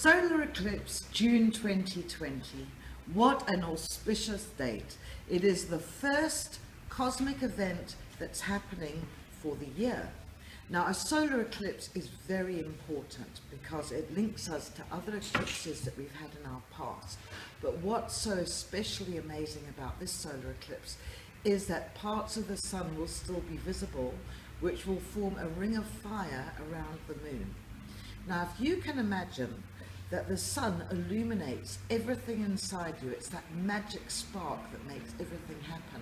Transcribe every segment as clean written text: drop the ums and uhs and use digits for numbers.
Solar Eclipse June 2020. What an auspicious date. It is the first cosmic event that's happening for the year. Now, a solar eclipse is very important because it links us to other eclipses that we've had in our past. But what's so especially amazing about this solar eclipse is that parts of the sun will still be visible, which will form a ring of fire around the moon. Now, if you can imagine that the sun illuminates everything inside you, it's that magic spark that makes everything happen,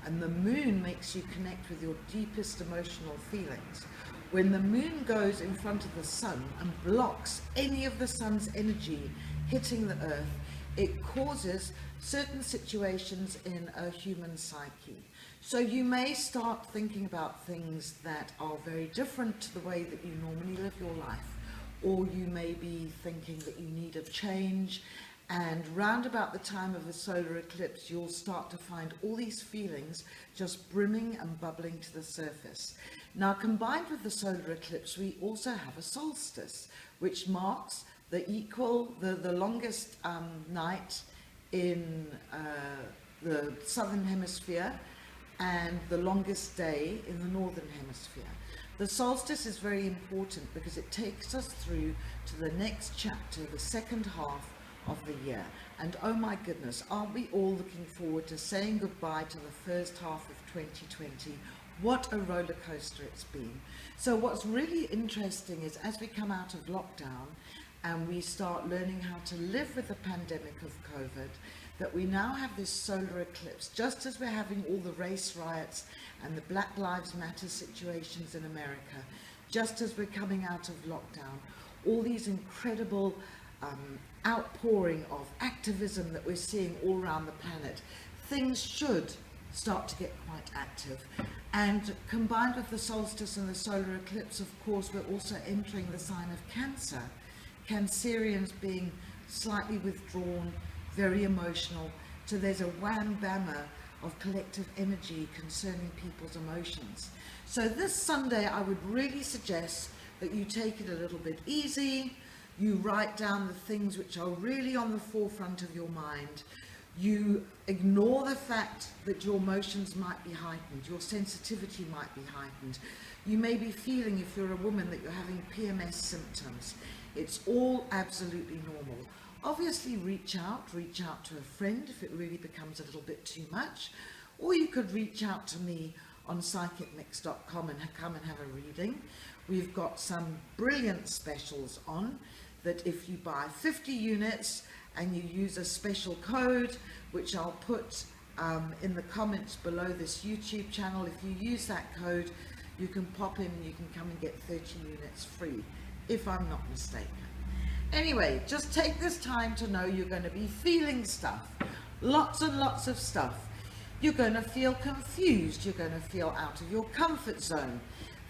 and the moon makes you connect with your deepest emotional feelings. When the moon goes in front of the sun and blocks any of the sun's energy hitting the earth, it causes certain situations in a human psyche. So you may start thinking about things that are very different to the way that you normally live your life, or you may be thinking that you need a change, and round about the time of a solar eclipse you'll start to find all these feelings just brimming and bubbling to the surface. Now, combined with the solar eclipse, we also have a solstice, which marks the longest night in the southern hemisphere and the longest day in the northern hemisphere. The solstice is very important because it takes us through to the next chapter, the second half of the year. And oh my goodness, aren't we all looking forward to saying goodbye to the first half of 2020? What a roller coaster it's been. So what's really interesting is as we come out of lockdown and we start learning how to live with the pandemic of COVID, that we now have this solar eclipse, just as we're having all the race riots and the Black Lives Matter situations in America, just as we're coming out of lockdown, all these incredible outpouring of activism that we're seeing all around the planet, things should start to get quite active. And combined with the solstice and the solar eclipse, of course, we're also entering the sign of Cancer. Cancerians being slightly withdrawn, very emotional, so there's a wham-bammer of collective energy concerning people's emotions. So this Sunday I would really suggest that you take it a little bit easy, you write down the things which are really on the forefront of your mind, you ignore the fact that your emotions might be heightened, your sensitivity might be heightened. You may be feeling, if you're a woman, that you're having PMS symptoms. It's all absolutely normal. Obviously reach out to a friend if it really becomes a little bit too much, or you could reach out to me on psychicmix.com and come and have a reading. We've got some brilliant specials on that if you buy 50 units and you use a special code, which I'll put in the comments below this YouTube channel, if you use that code, you can pop in and you can come and get 30 units free, if I'm not mistaken. Anyway, just take this time to know you're going to be feeling stuff, lots and lots of stuff. You're going to feel confused, you're going to feel out of your comfort zone.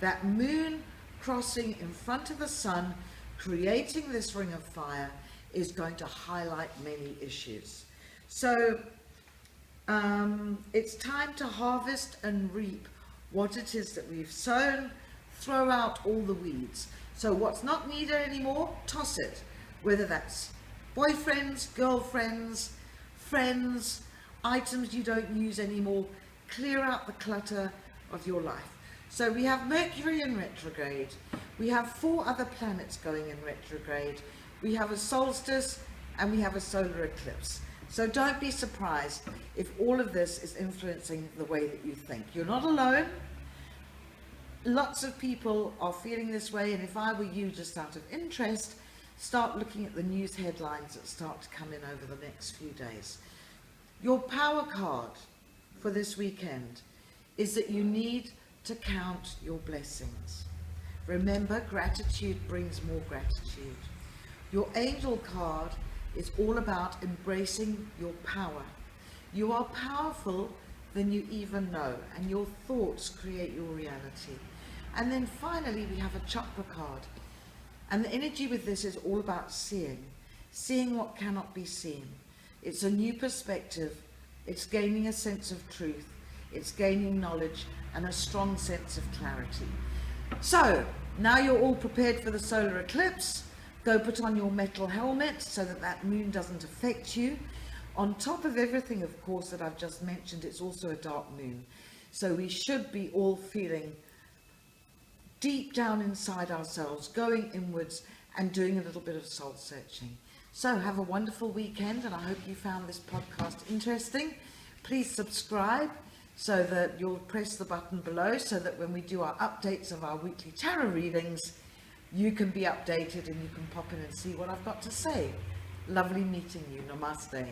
That moon crossing in front of the sun, creating this ring of fire, is going to highlight many issues. So it's time to harvest and reap what it is that we've sown. Throw out all the weeds. So what's not needed anymore, toss it. Whether that's boyfriends, girlfriends, friends, items you don't use anymore, clear out the clutter of your life. So we have Mercury in retrograde. We have 4 other planets going in retrograde. We have a solstice and we have a solar eclipse. So don't be surprised if all of this is influencing the way that you think. You're not alone. Lots of people are feeling this way, and if I were you, just out of interest, start looking at the news headlines that start to come in over the next few days. Your power card for this weekend is that you need to count your blessings. Remember, gratitude brings more gratitude. Your angel card is all about embracing your power. You are powerful than you even know, and your thoughts create your reality. And then finally we have a chakra card, and the energy with this is all about seeing what cannot be seen. It's a new perspective, it's gaining a sense of truth, it's gaining knowledge and a strong sense of clarity. So now you're all prepared for the solar eclipse. Go put on your metal helmet so that that moon doesn't affect you. On top of everything, of course, that I've just mentioned, it's also a dark moon. So we should be all feeling deep down inside ourselves, going inwards and doing a little bit of soul searching. So have a wonderful weekend, and I hope you found this podcast interesting. Please subscribe so that you'll press the button below so that when we do our updates of our weekly tarot readings, you can be updated and you can pop in and see what I've got to say. Lovely meeting you. Namaste.